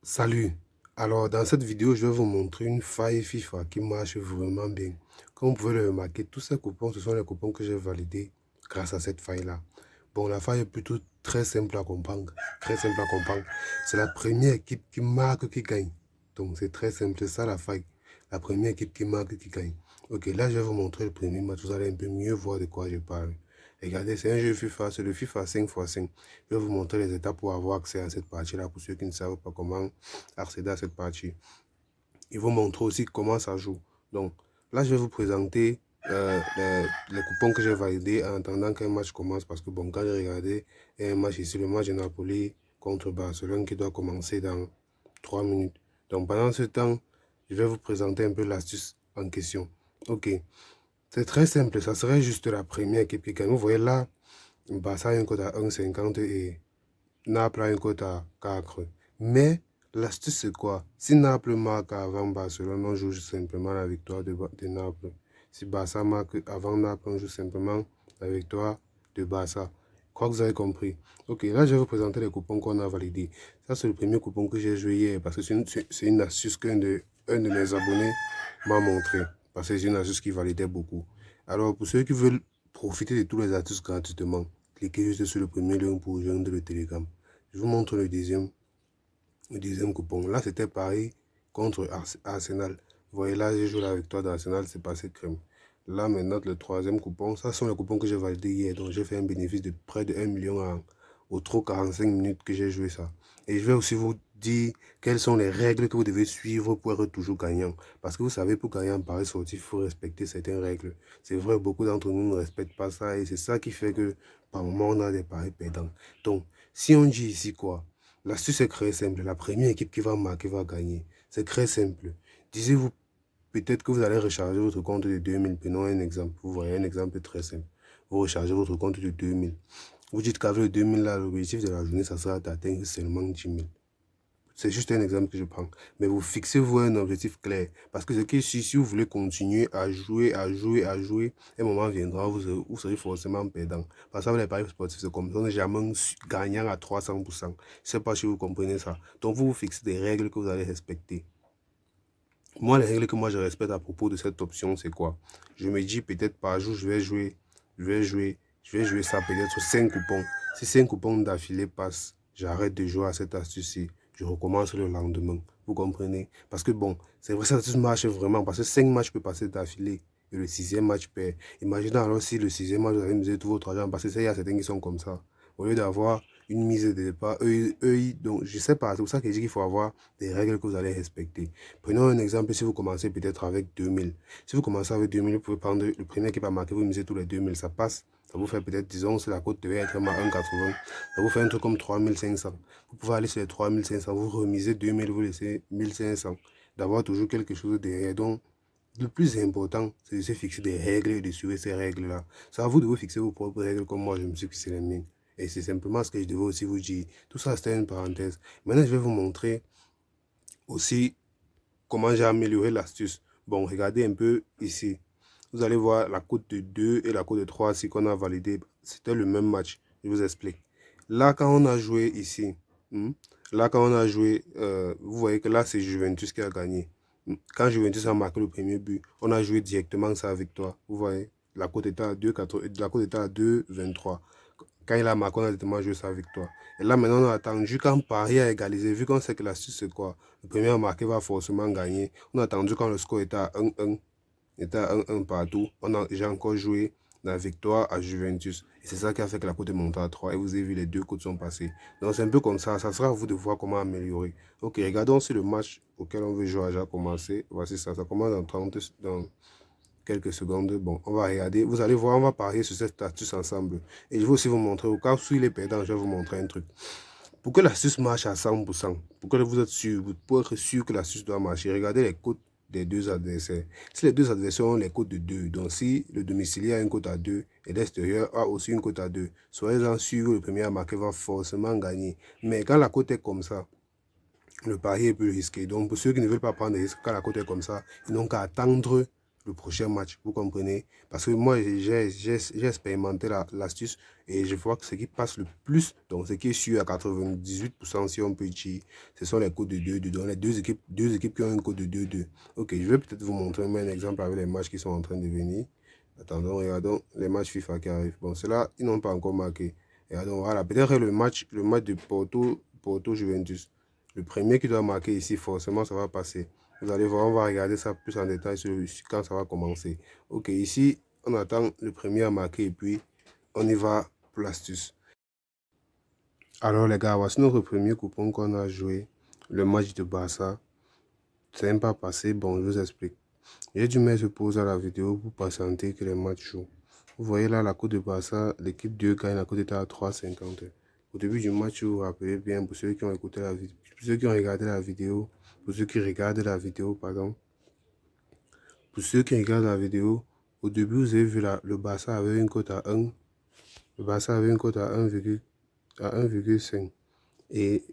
Salut! Alors, dans cette vidéo, je vais vous montrer une faille FIFA qui marche vraiment bien. Comme vous pouvez le remarquer, tous ces coupons, ce sont les coupons que j'ai validés grâce à cette faille-là. Bon, la faille est plutôt très simple à comprendre. Très simple à comprendre. C'est la première équipe qui marque qui gagne. Donc, c'est très simple. C'est ça la faille. La première équipe qui marque qui gagne. Ok, là, je vais vous montrer le premier match. Vous allez un peu mieux voir de quoi je parle. Regardez, c'est un jeu FIFA, c'est le FIFA 5x5. Je vais vous montrer les étapes pour avoir accès à cette partie-là, pour ceux qui ne savent pas comment accéder à cette partie. Il vous montrer aussi comment ça joue. Donc, là, je vais vous présenter les coupons que j'ai validés en attendant qu'un match commence. Parce que, bon, quand j'ai regardé un match ici, le match de Napoli contre Barcelone qui doit commencer dans 3 minutes. Donc, pendant ce temps, je vais vous présenter un peu l'astuce en question. Ok, c'est très simple. Ça serait juste la première équipe qui gagne. Vous voyez là, Barça a une cote à 1,50 et Naples a une cote à 4. Mais l'astuce, c'est quoi? Si Naples marque avant Barcelone, on joue simplement la victoire de Naples. Si Barça marque avant Naples, on joue simplement la victoire de Barça. Je crois que vous avez compris. Ok, là, je vais vous présenter les coupons qu'on a validés. Ça, c'est le premier coupon que j'ai joué hier parce que c'est une astuce un de mes abonnés m'a montré. Parce que c'est une astuce qui validait beaucoup. Alors, pour ceux qui veulent profiter de tous les astuces gratuitement, cliquez juste sur le premier lien pour rejoindre le Telegram. Je vous montre le deuxième coupon. Là, c'était pareil contre Arsenal. Vous voyez, là, j'ai joué la victoire d'Arsenal, c'est passé crème. Là, maintenant, le troisième coupon, ça sont les coupons que j'ai validés hier. Donc, j'ai fait un bénéfice de près de 1 million aux trop 45 minutes que j'ai joué ça. Et je vais aussi vous dire quelles sont les règles que vous devez suivre pour être toujours gagnant. Parce que vous savez, pour gagner en paris sportif, il faut respecter certaines règles. C'est vrai, beaucoup d'entre nous ne respectent pas ça et c'est ça qui fait que par moment, on a des paris perdants. Donc, si on dit ici quoi? L'astuce est très simple. La première équipe qui va marquer va gagner. C'est très simple. Disiez-vous peut-être que vous allez recharger votre compte de 2000. Prenons un exemple. Vous voyez un exemple très simple. Vous rechargez votre compte de 2000. Vous dites qu'avec le 2000 là, l'objectif de la journée, ça sera d'atteindre seulement 10 000. C'est juste un exemple que je prends. Mais vous fixez-vous un objectif clair. Parce que si vous voulez continuer à jouer, un moment viendra, vous serez forcément perdant. Parce que les paris sportifs, c'est comme ça, on n'est jamais gagnant à 300%. Je ne sais pas si vous comprenez ça. Donc, vous vous fixez des règles que vous allez respecter. Moi, les règles que moi je respecte à propos de cette option, c'est quoi? Je me dis peut-être par jour, je vais jouer ça peut-être 5 coupons. Si 5 coupons d'affilée passent, j'arrête de jouer à cette astuce-ci. Je recommence le lendemain. Vous comprenez? Parce que bon, c'est vrai, cette astuce marche vraiment. Parce que 5 matchs peuvent passer d'affilée. Et le sixième match perd. Imaginez alors si le sixième match, vous avez misé tout votre argent. Parce que il y a certains qui sont comme ça. Au lieu d'avoir une mise de départ, donc je sais pas, c'est pour ça que je dis qu'il faut avoir des règles que vous allez respecter. Prenons un exemple, si vous commencez peut-être avec 2000. Si vous commencez avec 2000, vous pouvez prendre le premier qui va marquer, vous misez tous les 2000, ça passe. Ça vous fait peut-être, disons, si la cote devait être à 1,80, ça vous fait un truc comme 3500. Vous pouvez aller sur les 3500, vous remisez 2000, vous laissez 1500. D'avoir toujours quelque chose derrière. Donc, le plus important, c'est de se fixer des règles et de suivre ces règles-là. Ça, vous devez fixer vos propres règles comme moi, je me suis fixé les miennes. Et c'est simplement ce que je devais aussi vous dire. Tout ça, c'était une parenthèse. Maintenant, je vais vous montrer aussi comment j'ai amélioré l'astuce. Bon, regardez un peu ici. Vous allez voir la cote de 2 et la cote de 3 si qu'on a validé. C'était le même match. Je vous explique. Là, quand on a joué ici, là, quand on a joué, vous voyez que là, c'est Juventus qui a gagné. Quand Juventus a marqué le premier but, on a joué directement sa victoire. Vous voyez, la cote était à 2,23. Quand il a marqué, on a directement joué sa victoire. Et là, maintenant, on a attendu quand Paris a égalisé. Vu qu'on sait que l'astuce, c'est quoi? Le premier à marquer va forcément gagner. On a attendu quand le score était à 1-1. Était à 1-1 partout. J'ai encore joué la victoire à Juventus. Et c'est ça qui a fait que la cote est montée à 3. Et vous avez vu, les deux côtes sont passées. Donc, c'est un peu comme ça. Ça sera à vous de voir comment améliorer. Ok, regardons si le match auquel on veut jouer a déjà commencé. Voici ça. Ça commence dans quelques secondes. Bon, on va regarder. Vous allez voir, on va parier sur cette astuce ensemble. Et je vais aussi vous montrer, au cas où il est perdant, je vais vous montrer un truc. Pour que l'astuce marche à 100%, pour que vous êtes sûr, pour être sûr que l'astuce doit marcher, regardez les cotes des deux adversaires. Si les deux adversaires ont les cotes de 2, donc si le domiciliaire a une cote à 2 et l'extérieur a aussi une cote à 2, soyez-en sûr que le premier à marquer va forcément gagner. Mais quand la cote est comme ça, le pari est plus risqué. Donc pour ceux qui ne veulent pas prendre des risques, quand la cote est comme ça, ils n'ont qu'à attendre le prochain match. Vous comprenez? Parce que moi, j'ai expérimenté l'astuce et je vois que ce qui passe le plus, donc ce qui est sûr à 98%, si on peut dire, ce sont les codes de 2-2. Donc les deux équipes qui ont un code de 2-2. Ok, je vais peut-être vous montrer un exemple avec les matchs qui sont en train de venir. Attendons, regardons les matchs FIFA qui arrivent. Bon, ceux-là, ils n'ont pas encore marqué. Regardons, voilà, peut-être le match de Porto-Juventus. Le premier qui doit marquer ici, forcément, ça va passer. Vous allez voir, on va regarder ça plus en détail quand ça va commencer. Ok, ici, on attend le premier à marquer et puis on y va pour l'astuce. Alors les gars, voici notre premier coupon qu'on a joué. Le match de Barça. C'est même pas passé. Bon, je vous explique. J'ai dû mettre pause à la vidéo pour patienter que les matchs jouent. Vous voyez là la cote de Barça, l'équipe 2 gagne, la cote était à 3,50. Au début du match, vous vous rappelez bien, pour ceux qui ont écouté la vidéo, pour ceux qui ont regardé la vidéo, pour ceux qui regardent la vidéo, pardon, pour ceux qui regardent la vidéo, au début, vous avez vu là, le Barça avait une cote à 1, le Barça avait une cote à 1,5. Et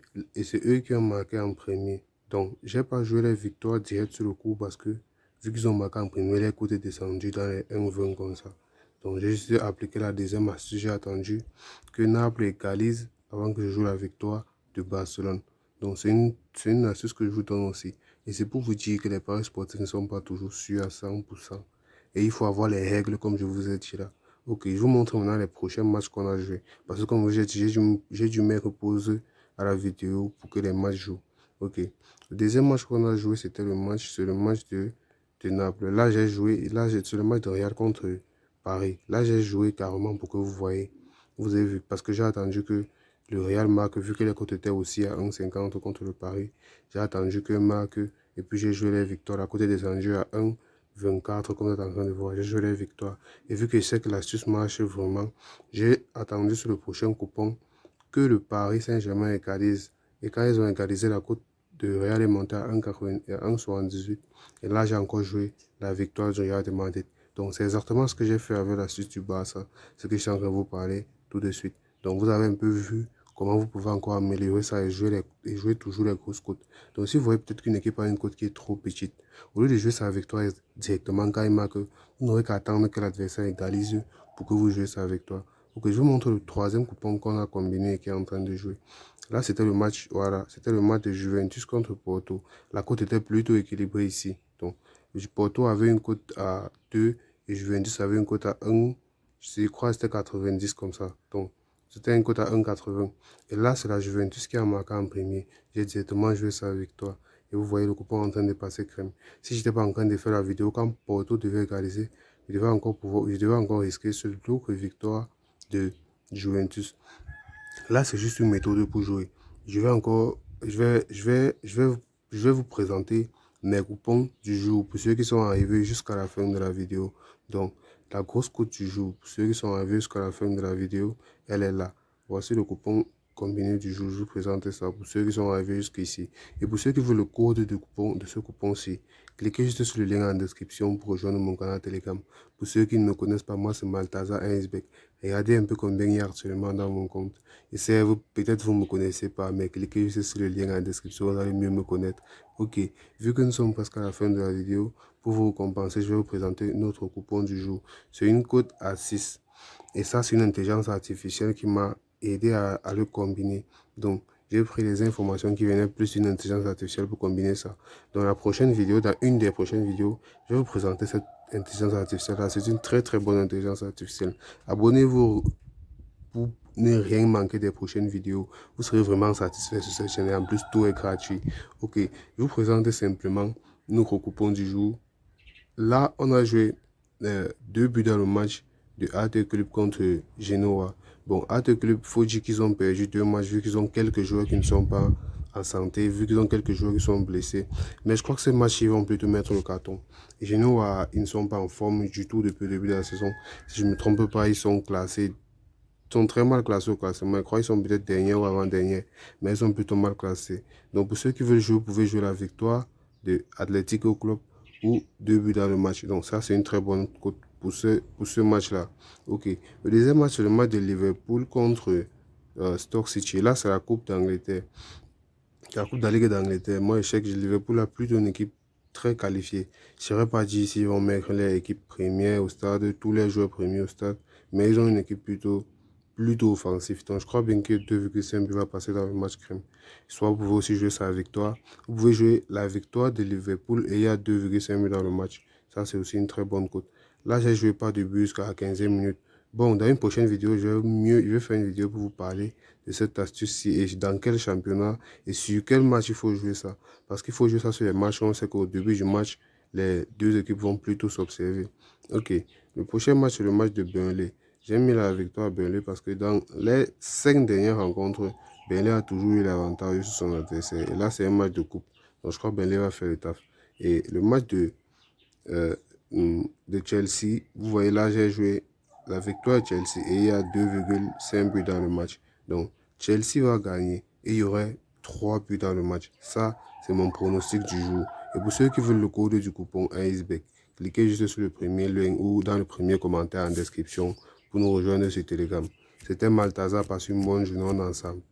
c'est eux qui ont marqué en premier. Donc, j'ai pas joué les victoires directes sur le coup parce que vu qu'ils ont marqué en premier, les cotes est descendu dans les 1,20 comme ça. Donc, j'ai juste appliqué la deuxième astuce. J'ai attendu que Naples égalise avant que je joue la victoire de Barcelone. Donc, c'est une astuce que je vous donne aussi. Et c'est pour vous dire que les paris sportifs ne sont pas toujours sûrs à 100%. Et il faut avoir les règles comme je vous ai dit là. Ok, je vous montre maintenant les prochains matchs qu'on a joués. Parce que comme j'ai dit, j'ai dû me reposer à la vidéo pour que les matchs jouent. Ok. Le deuxième match qu'on a joué, c'est le match de Naples. Là, c'est le match de Real contre Paris. Là, j'ai joué carrément pour que vous voyez. Vous avez vu, parce que j'ai attendu que le Real marque, vu que les cotes étaient aussi à 1,50 contre le Paris. J'ai attendu que marque, et puis j'ai joué les victoires. La cote est descendue à 1,24 comme vous êtes en train de voir. J'ai joué les victoires. Et vu que je sais que l'astuce marche vraiment, j'ai attendu sur le prochain coupon que le Paris Saint-Germain égalise. Et quand ils ont égalisé, la cote de Real est montée à 1,78. Et là, j'ai encore joué la victoire du Real de Madrid. Donc, c'est exactement ce que j'ai fait avec l'astuce du Barça. Ce que je suis en train de vous parler tout de suite. Donc, vous avez un peu vu comment vous pouvez encore améliorer ça et jouer toujours les grosses cotes. Donc, si vous voyez peut-être qu'une équipe a une cote qui est trop petite, au lieu de jouer sa victoire directement quand il marque, vous n'aurez qu'à attendre que l'adversaire égalise pour que vous jouiez sa victoire. Ok, je vous montre le troisième coupon qu'on a combiné et qui est en train de jouer. Là, c'était le match, voilà, c'était le match de Juventus contre Porto. La cote était plutôt équilibrée ici. Donc, Porto avait une cote à 2 et Juventus avait une cote à 1. Je crois que c'était 90 comme ça. Donc, c'était une cote à 1,80. Et là, c'est la Juventus qui a marqué en premier. J'ai directement joué sa victoire. Et vous voyez le coupon en train de passer crème. Si je n'étais pas en train de faire la vidéo, quand Porto devait égaliser, je devais encore risquer sur l'autre victoire de Juventus. Là, c'est juste une méthode pour jouer. Je vais vous présenter mes coupons du jour pour ceux qui sont arrivés jusqu'à la fin de la vidéo. Donc, la grosse cote du jour, pour ceux qui sont arrivés jusqu'à la fin de la vidéo, elle est là. Voici le coupon combiné du jour. Je vous présente ça pour ceux qui sont arrivés jusqu'ici. Et pour ceux qui veulent le code de ce coupon-ci, cliquez juste sur le lien en description pour rejoindre mon canal Telegram. Pour ceux qui ne me connaissent pas, moi c'est Maltazar Ainsbeck. Regardez un peu combien il y a actuellement dans mon compte. Peut-être vous ne me connaissez pas, mais cliquez juste sur le lien en description, vous allez mieux me connaître. Ok, vu que nous sommes presque à la fin de la vidéo, pour vous récompenser, je vais vous présenter notre coupon du jour. C'est une cote à 6. Et ça, c'est une intelligence artificielle qui m'a aidé à le combiner. Donc, j'ai pris les informations qui venaient plus d'une intelligence artificielle pour combiner ça. Dans la prochaine vidéo, dans une des prochaines vidéos, je vais vous présenter cette intelligence artificielle-là. C'est une très très bonne intelligence artificielle. Abonnez-vous pour ne rien manquer des prochaines vidéos. Vous serez vraiment satisfait sur cette chaîne. En plus, tout est gratuit. Ok, je vous présente simplement nos coupons du jour. Là, on a joué 2 buts dans le match de AT Club contre Genoa. Bon, AT Club, il faut dire qu'ils ont perdu 2 matchs vu qu'ils ont quelques joueurs qui ne sont pas en santé, vu qu'ils ont quelques joueurs qui sont blessés. Mais je crois que ces matchs, ils vont plutôt mettre le carton. Et Genoa, ils ne sont pas en forme du tout depuis le début de la saison. Si je ne me trompe pas, ils sont classés. Ils sont très mal classés au classement. Je crois qu'ils sont peut-être derniers ou avant-derniers, mais ils sont plutôt mal classés. Donc pour ceux qui veulent jouer, vous pouvez jouer la victoire de Atlético Club ou 2 buts dans le match. Donc ça, c'est une très bonne cote pour ce match-là. Ok. Le deuxième match, c'est le match de Liverpool contre Stoke City. Là, c'est la Coupe d'Angleterre. La Coupe de la Ligue d'Angleterre. Moi, je sais que Liverpool a plutôt une équipe très qualifiés. Je ne saurais pas dire s'ils vont mettre l'équipe première au stade, tous les joueurs premiers au stade, mais ils ont une équipe plutôt offensive. Donc je crois bien que 2,5 buts va passer dans le match crème. Soit vous pouvez aussi jouer sa victoire. Vous pouvez jouer la victoire de Liverpool et il y a 2,5 buts dans le match. Ça, c'est aussi une très bonne cote. Là, j'ai joué pas de but jusqu'à la 15e minute. Bon, dans une prochaine vidéo, je vais faire une vidéo pour vous parler de cette astuce-ci et dans quel championnat et sur quel match il faut jouer ça. Parce qu'il faut jouer ça sur les matchs où on sait qu'au début du match, les deux équipes vont plutôt s'observer. Ok, le prochain match, c'est le match de Burnley. J'ai mis la victoire à Burnley parce que dans les 5 dernières rencontres, Burnley a toujours eu l'avantage sur son adversaire. Et là, c'est un match de coupe. Donc, je crois que Burnley va faire le taf. Et le match euh, de Chelsea, vous voyez là, j'ai joué la victoire de Chelsea et il y a 2,5 buts dans le match. Donc, Chelsea va gagner et il y aurait 3 buts dans le match. Ça, c'est mon pronostic du jour. Et pour ceux qui veulent le code du coupon IceBet, cliquez juste sur le premier lien ou dans le premier commentaire en description pour nous rejoindre sur Telegram. C'était Maltazar, passe une bonne journée ensemble.